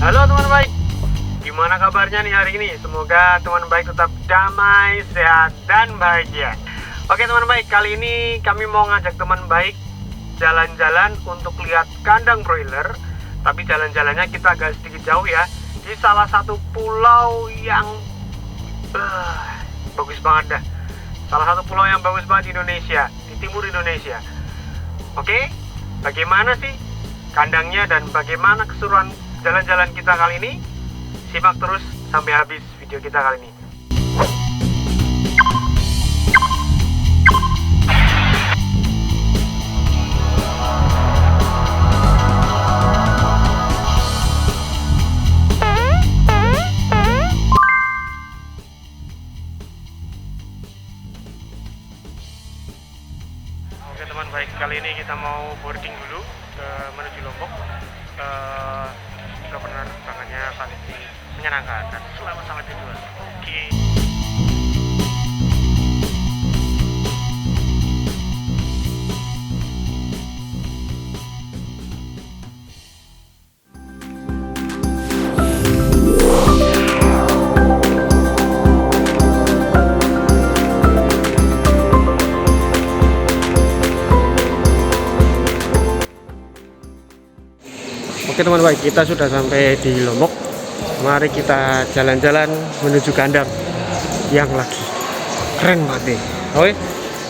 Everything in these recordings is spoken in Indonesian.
Halo teman baik, gimana kabarnya nih hari ini? Semoga teman baik tetap damai, sehat, dan bahagia. Oke teman baik, kali ini kami mau ngajak teman baik jalan-jalan untuk lihat kandang broiler. Tapi jalan-jalannya kita agak sedikit jauh ya, di salah satu pulau yang bagus banget dah. Salah satu pulau yang bagus banget di Indonesia, di timur Indonesia. Oke, bagaimana sih kandangnya dan bagaimana keseruan jalan-jalan kita kali ini? Simak terus sampai habis video kita kali ini. Oke teman baik, kali ini kita mau boarding dulu menuju Lombok. Semoga penerbangannya pasti menyenangkan dan selamat sampai tujuan. Oke. Oke teman baik, kita sudah sampai di Lombok. Mari kita jalan-jalan menuju kandang yang lagi keren banget. Oke,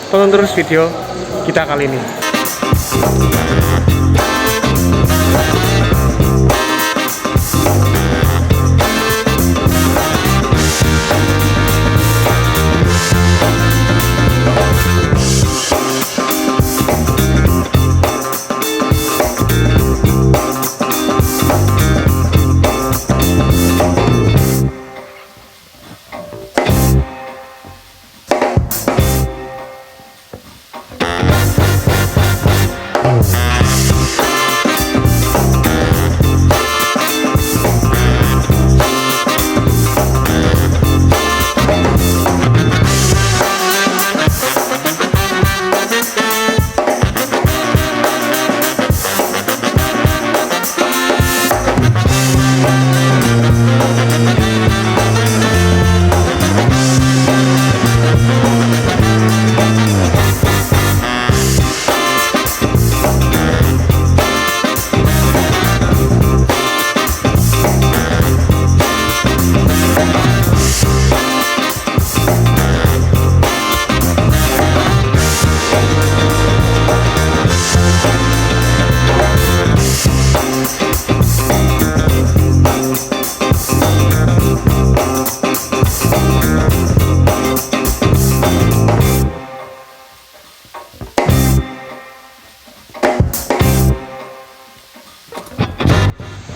tonton terus video kita kali ini.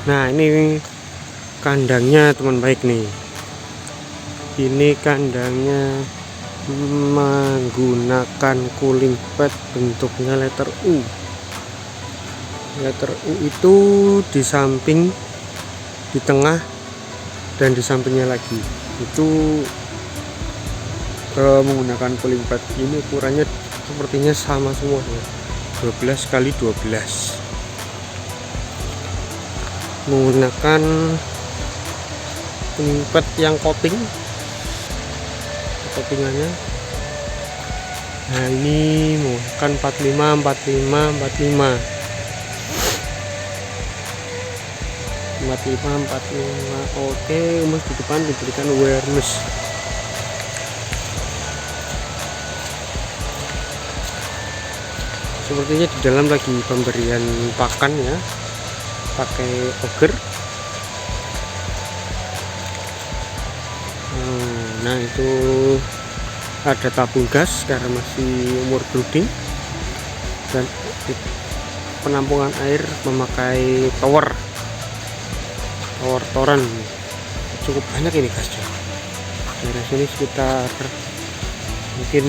Nah ini kandangnya teman baik nih. Ini kandangnya menggunakan cooling pad bentuknya letter U. Letter U itu di samping, di tengah, dan di sampingnya lagi. Itu menggunakan cooling pad. Ini ukurannya sepertinya sama semua ya. 12 kali 12. Menggunakan pad yang coating coatingannya. Nah ini menggunakan 45 45. Oke, emas di depan diberikan awareness. Sepertinya di dalam lagi pemberian pakan ya, pakai auger. Nah itu ada tabung gas karena masih umur brooding, dan penampungan air memakai tower toran. Cukup banyak ini gasnya. Dari sini sekitar mungkin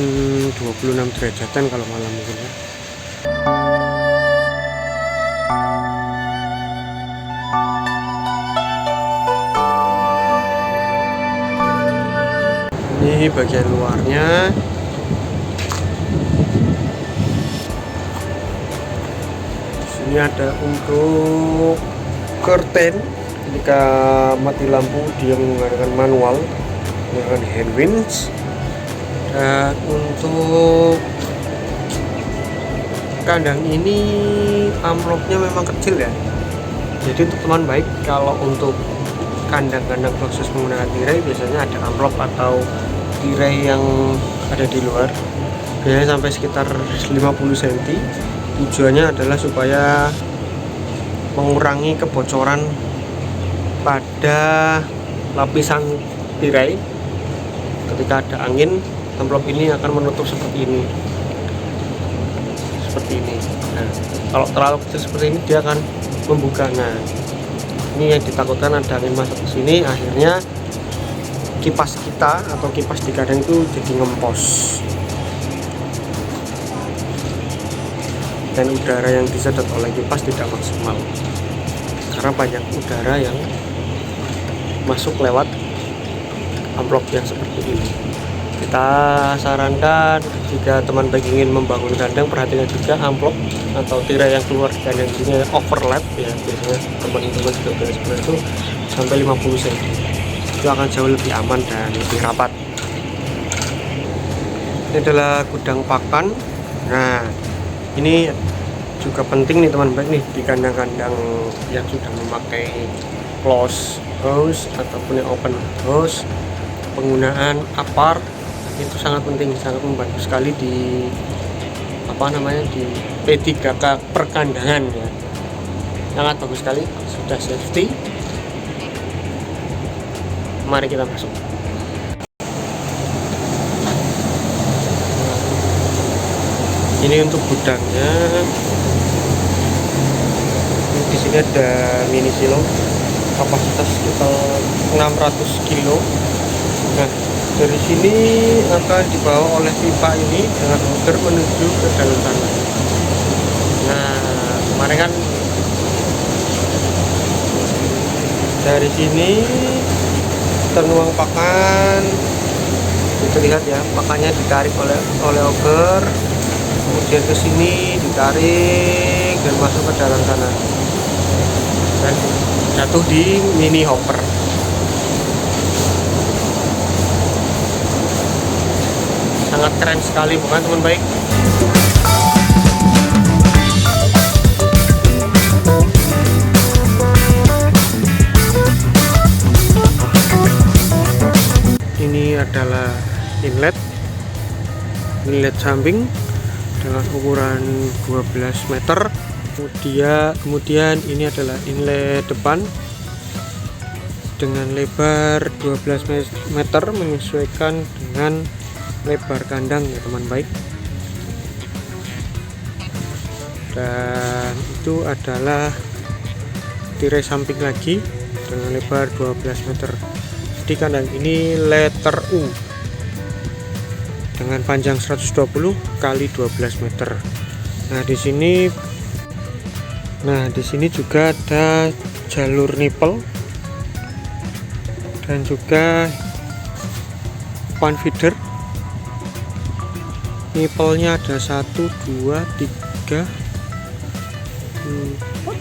26 derajatan kalau malam mungkin ya. Ini bagian luarnya. Di sini ada untuk curtain Ketika mati lampu dia menggunakan manual, menggunakan hand winch. Dan untuk kandang ini amplopnya memang kecil ya. Jadi untuk teman baik, kalau untuk kandang-kandang proses menggunakan tirai biasanya ada amplop atau tirai yang ada di luar, biasanya sampai sekitar 50 cm. Tujuannya adalah supaya mengurangi kebocoran pada lapisan tirai. Ketika ada angin, amplop ini akan menutup seperti ini. Nah, kalau terlalu kecil seperti ini dia akan membuka. Nah, ini yang ditakutkan ada angin masuk ke sini, akhirnya kipas kita atau kipas di kandang itu jadi ngempos, dan udara yang disedot oleh kipas tidak maksimal karena banyak udara yang masuk lewat amplop yang seperti ini. Kita sarankan jika teman baik ingin membangun kandang, perhatikan juga amplop atau tirai yang keluar di kandang ini overlap ya. Biasanya teman-teman juga bilang seperti itu sampai 50 cm. Itu akan jauh lebih aman dan lebih rapat. Ini adalah gudang pakan. Nah, ini juga penting nih teman baik nih di kandang-kandang yang sudah memakai close house ataupun yang open house. Penggunaan apar itu sangat penting, sangat membantu sekali di di P3K perkandangan ya. Sangat bagus sekali, sudah safety. Mari kita masuk. Ini untuk gudangnya. Di sini ada mini silo, kapasitas sekitar 600 kilo. Nah, dari sini akan dibawa oleh pipa ini dengan muter menuju ke dalam sana. Nah, kemarin kan dari sini ternuang pakan, itu lihat ya, pakannya ditarik oleh auger, kemudian ke sini ditarik dan masuk ke dalam sana dan jatuh di mini hopper. Sangat keren sekali, bukan teman baik? Ini adalah inlet samping dengan ukuran 12 meter. Kemudian ini adalah inlet depan dengan lebar 12 meter menyesuaikan dengan lebar kandang ya teman baik. Dan itu adalah tirai samping lagi dengan lebar 12 meter. Jadi kandang ini letter U dengan panjang 120 kali 12 meter. Nah, di sini juga ada jalur nipple dan juga pan feeder. Nipple-nya ada 1, 2, 3,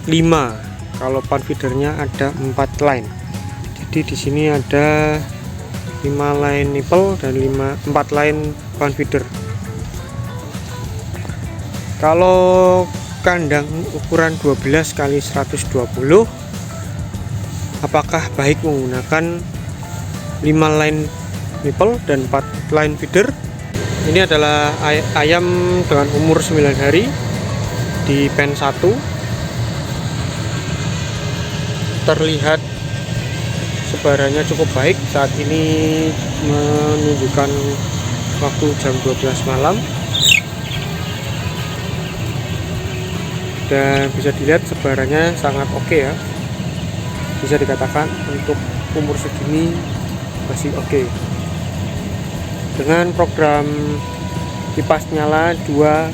5. Kalau pan feedernya ada 4 line. Jadi di sini ada 5 line nipple dan 4 line pan feeder. Kalau kandang ukuran 12 kali 120, apakah baik menggunakan 5 line nipple dan 4 line feeder? Ini adalah ayam dengan umur 9 hari di pen 1. Terlihat sebarannya cukup baik. Saat ini menunjukkan waktu jam 12 malam. Dan bisa dilihat sebarannya sangat oke ya. Bisa dikatakan untuk umur segini masih oke. Dengan program kipas nyala 2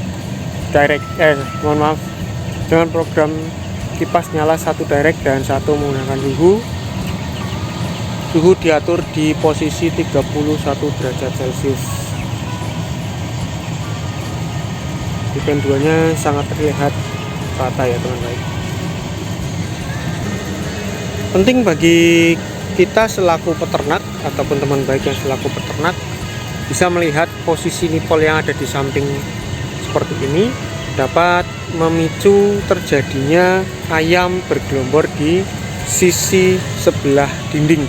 direct, dengan program kipas nyala 1 direct dan 1 menggunakan suhu diatur di posisi 31 derajat Celcius. Di pen 2 nya sangat terlihat rata ya teman-teman. Penting bagi kita selaku peternak ataupun teman baik yang selaku peternak bisa melihat posisi nipol yang ada di samping seperti ini dapat memicu terjadinya ayam bergelombor di sisi sebelah dinding.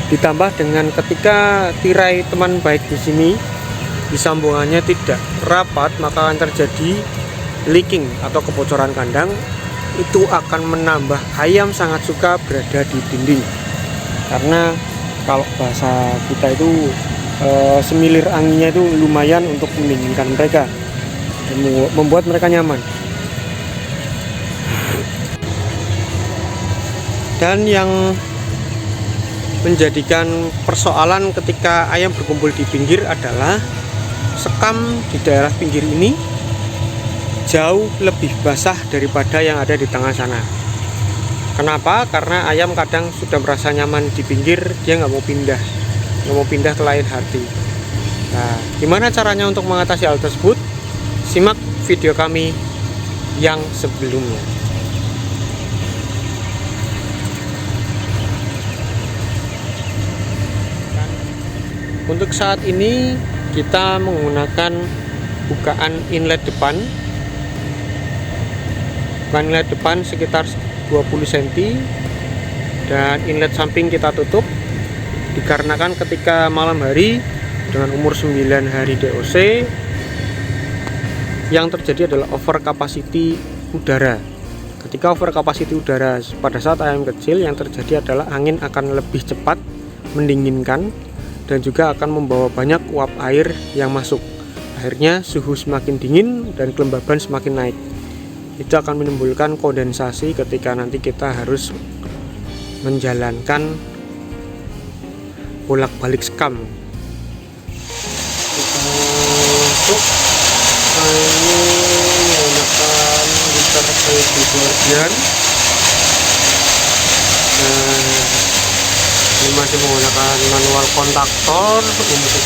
Ditambah dengan ketika tirai teman baik di sini di sambungannya tidak rapat, maka akan terjadi leaking atau kebocoran kandang. Itu akan menambah ayam sangat suka berada di dinding, karena kalau bahasa kita itu semilir anginnya itu lumayan untuk mendinginkan mereka dan membuat mereka nyaman. Dan yang menjadikan persoalan ketika ayam berkumpul di pinggir adalah sekam di daerah pinggir ini jauh lebih basah daripada yang ada di tengah sana. Kenapa? Karena ayam kadang sudah merasa nyaman di pinggir, dia nggak mau pindah ke lain hati. Nah, gimana caranya untuk mengatasi hal tersebut? Simak video kami yang sebelumnya. Untuk saat ini kita menggunakan bukaan inlet depan. Bukaan inlet depan sekitar 20 cm dan inlet samping kita tutup dikarenakan ketika malam hari dengan umur 9 hari DOC yang terjadi adalah over capacity udara. Ketika over capacity udara pada saat ayam kecil, yang terjadi adalah angin akan lebih cepat mendinginkan dan juga akan membawa banyak uap air yang masuk. Akhirnya suhu semakin dingin dan kelembaban semakin naik. Itu akan menimbulkan kondensasi ketika nanti kita harus menjalankan bolak-balik sekam. Untuk ini menggunakan liter Baby Guardian. Ini masih menggunakan manual kontaktor untuk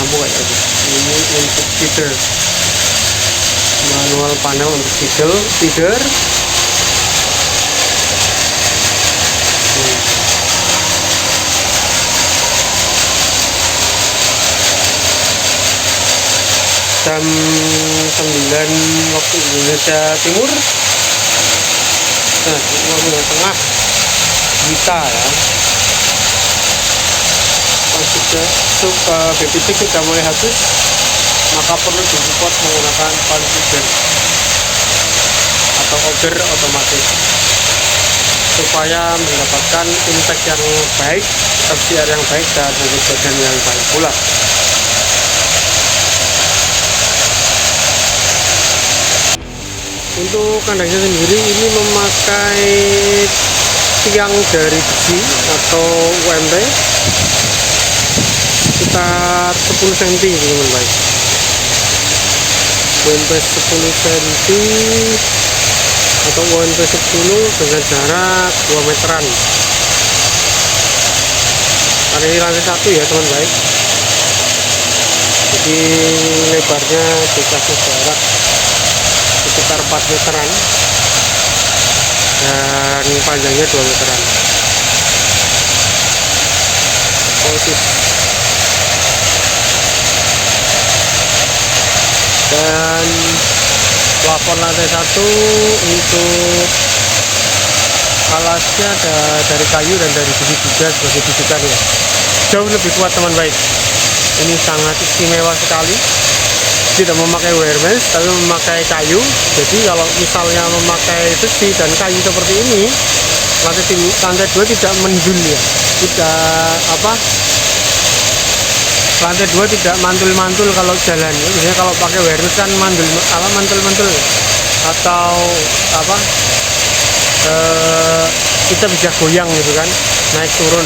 lampu kayak tadi. Ini untuk feeder, manual panel untuk feeder. Jam 9 waktu Indonesia Timur, nah waktu tengah kita ya. Suka baby chick sudah mulai habis, maka perlu disupport menggunakan pan feeder atau order otomatis supaya mendapatkan intake yang baik, FCR yang baik dan bobot badan yang baik pula. Untuk kandangnya sendiri ini memakai tiang dari besi atau UMP sekitar 10 cm teman baik. UMP 10 cm atau UMP 10 dengan jarak 2 meteran. Karena ini lantai 1 ya teman baik, jadi lebarnya dikasih jarak sekitar 4 meteran dan panjangnya 2 meteran. Dan plafon lantai 1 untuk alasnya ada dari kayu dan dari besi juga sebagai bijikan ya. Jauh lebih kuat teman baik. Ini sangat istimewa sekali. Tidak memakai wire mesh tapi memakai kayu. Jadi kalau misalnya memakai besi dan kayu seperti ini, lantai 2 tidak mendul ya, lantai 2 tidak mantul-mantul kalau jalan. Biasanya kalau pakai wire mesh kan mantul-mantul atau kita bisa goyang gitu kan, naik turun.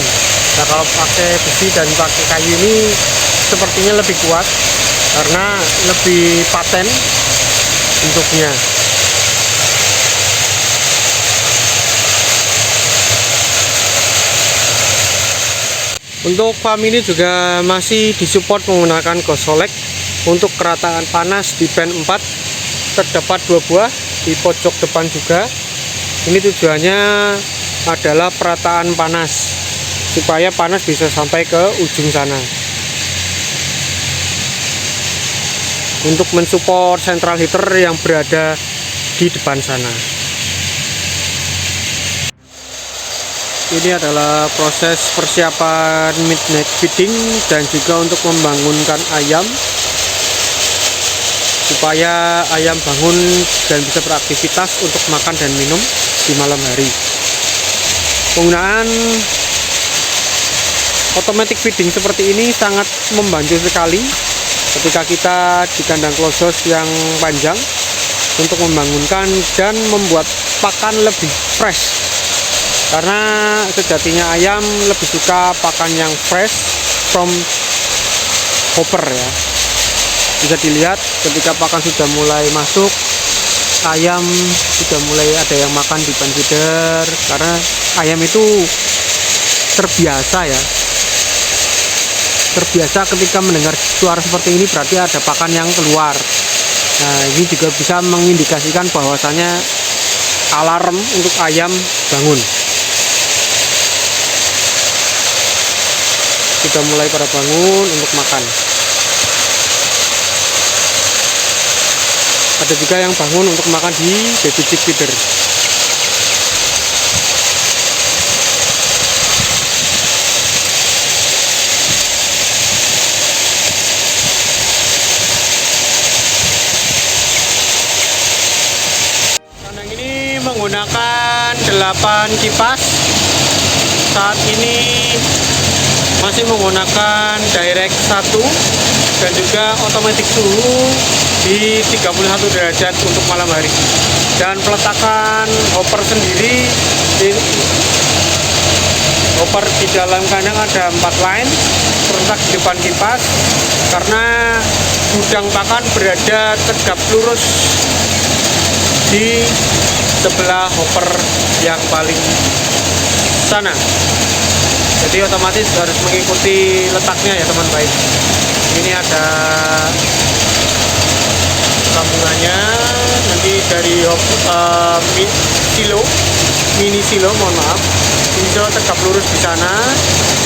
Nah kalau pakai besi dan pakai kayu ini sepertinya lebih kuat karena lebih paten bentuknya. Untuk farm ini juga masih disupport menggunakan Gosolek. Untuk kerataan panas di pen 4 terdapat 2 buah di pojok depan juga. Ini tujuannya adalah perataan panas, supaya panas bisa sampai ke ujung sana untuk mensupport central heater yang berada di depan sana. Ini adalah proses persiapan midnight feeding dan juga untuk membangunkan ayam supaya ayam bangun dan bisa beraktivitas untuk makan dan minum di malam hari. Penggunaan automatic feeding seperti ini sangat membantu sekali ketika kita di kandang closed house yang panjang untuk membangunkan dan membuat pakan lebih fresh, karena sejatinya ayam lebih suka pakan yang fresh from hopper ya. Bisa dilihat ketika pakan sudah mulai masuk, ayam sudah mulai ada yang makan di pan feeder, karena ayam itu terbiasa ya, terbiasa ketika mendengar suara seperti ini berarti ada pakan yang keluar. Nah, ini juga bisa mengindikasikan bahwasanya alarm untuk ayam bangun. Sudah mulai pada bangun untuk makan. Ada juga yang bangun untuk makan di baby chick feeder. Kandang ini menggunakan 8 kipas. Saat ini masih menggunakan direct 1 dan juga otomatis suhu di 31 derajat untuk malam hari. Dan peletakan hopper sendiri, hopper di dalam kandang ada 4 line terletak di depan kipas, karena gudang pakan berada tegap lurus di sebelah hopper yang paling sana. Jadi otomatis harus mengikuti letaknya ya teman baik. Ini ada sambungannya nanti dari mini silo, mohon maaf, bisa tegap lurus di sana,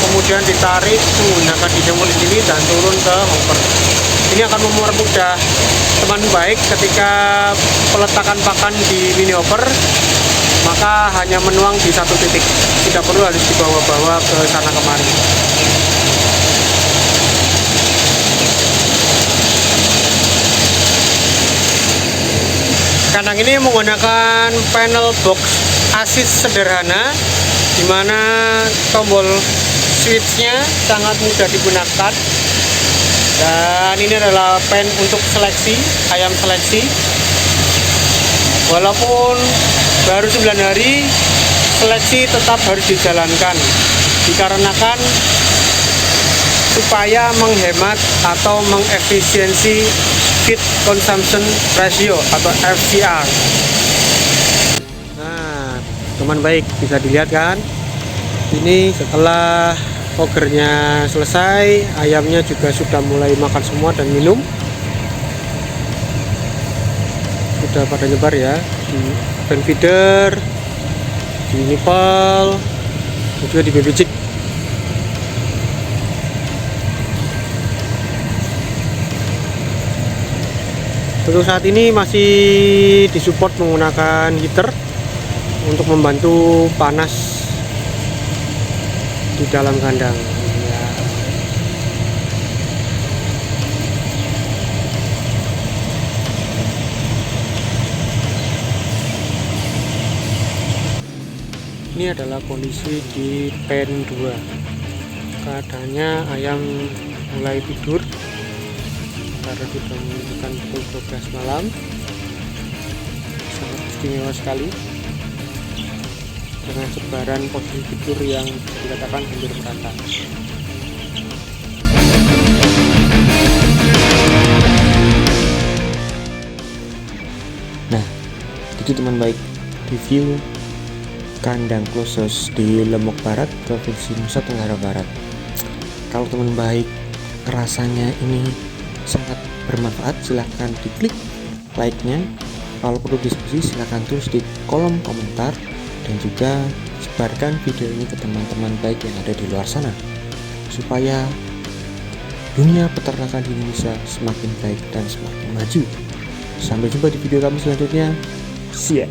kemudian ditarik menggunakan dijemur di sini dan turun ke hopper. Ini akan mempermudah teman baik ketika peletakan pakan di mini hopper, maka hanya menuang di satu titik, tidak perlu harus dibawa-bawa ke sana kemari. Kandang ini menggunakan panel box assist sederhana, di mana tombol switchnya sangat mudah digunakan. Dan ini adalah pen untuk seleksi, ayam seleksi. Walaupun baru 9 hari, seleksi tetap harus dijalankan, dikarenakan supaya menghemat atau mengefisiensi feed consumption ratio atau FCR. Nah, teman baik, bisa dilihat kan, ini setelah fogernya selesai, ayamnya juga sudah mulai makan semua dan minum, sudah pada nyebar ya di pan feeder, di nipple, dan juga di baby chick. Untuk saat ini masih disupport menggunakan heater untuk membantu panas di dalam kandang ya. Ini adalah kondisi di pen 2. Keadaannya ayam mulai tidur karena sudah menunjukkan pukul 12 malam. Sangat istimewa sekali dengan sebaran posisi tidur yang dikatakan hampir merata. Nah, itu teman baik review kandang closed house di Lombok Barat, Provinsi Nusa Tenggara Barat. Kalau teman baik rasanya ini sangat bermanfaat, silahkan diklik like-nya. Kalau perlu diskusi silahkan tulis di kolom komentar, dan juga sebarkan video ini ke teman-teman baik yang ada di luar sana, supaya dunia peternakan di Indonesia semakin baik dan semakin maju. Sampai jumpa di video kami selanjutnya. See ya.